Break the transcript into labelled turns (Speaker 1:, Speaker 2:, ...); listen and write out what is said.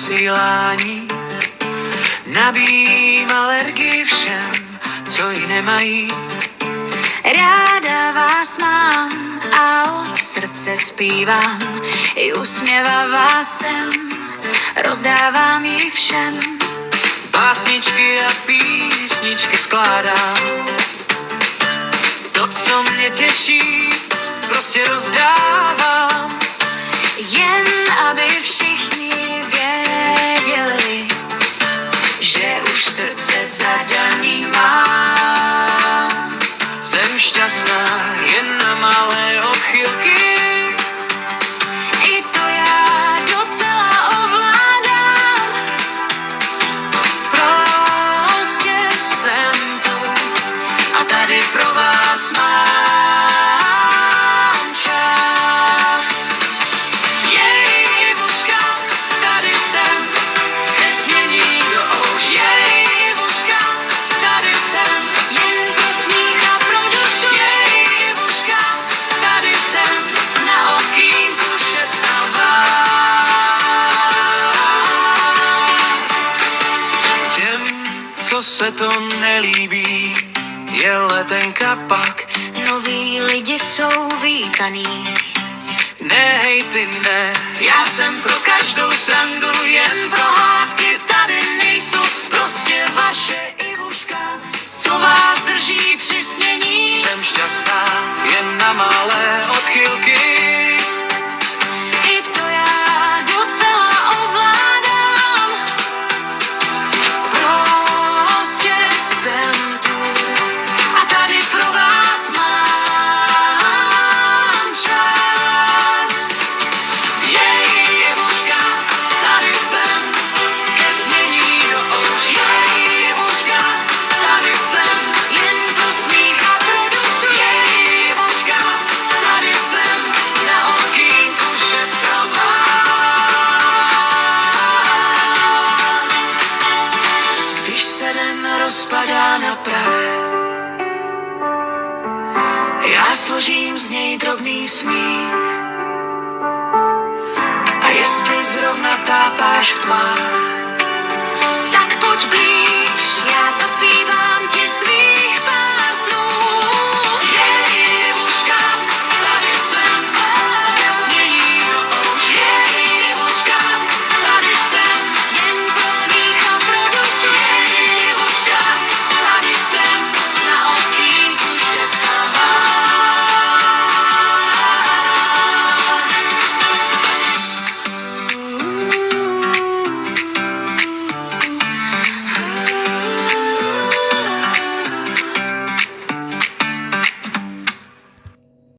Speaker 1: vysílání. Nabíjím alergii všem, co ji nemají.
Speaker 2: Ráda vás mám a od srdce zpívám, i usměvavá jsem, rozdávám ji všem.
Speaker 1: Básničky a písničky skládám. To, co mě těší, prostě rozdávám.
Speaker 2: Jen aby všichni věděli, že už srdce zadaný mám.
Speaker 1: Jsem šťastná jen na malé odchylky.
Speaker 2: I to já docela ovládám.
Speaker 1: Prostě jsem tu a tady pro vás mám čas. Jej, Ivuška, tady jsem, ke snění do ouš. Jej, Ivuška, tady jsem,
Speaker 2: Jen pro smích a pro dušu.
Speaker 1: jej, Ivuška, tady jsem, na okýnku šeptám vám. Těm, co se to nelíbí, je letenka pak.
Speaker 2: Noví lidi jsou vítaný.
Speaker 1: Ne, hejty, ne, já jsem pro každou srandu, jen pro hádky tady nejsou. Prostě vaše Ivuška, co vás drží při snění. Jsem šťastná jen na malé odchylky.
Speaker 2: I to já docela ovládám.
Speaker 1: Prostě jsem tu a tady pro vás mám čas. Jej, Ivuška, tady jsem, ke snění do ouč. Jej, Ivuška, tady jsem,
Speaker 2: Jen pro smích a pro dušu.
Speaker 1: jej, Ivuška, tady jsem, na okýnku šeptám vám. Když se den rozpadá na prach, já složím z něj drobný smích. A jestli zrovna tápáš v tmách,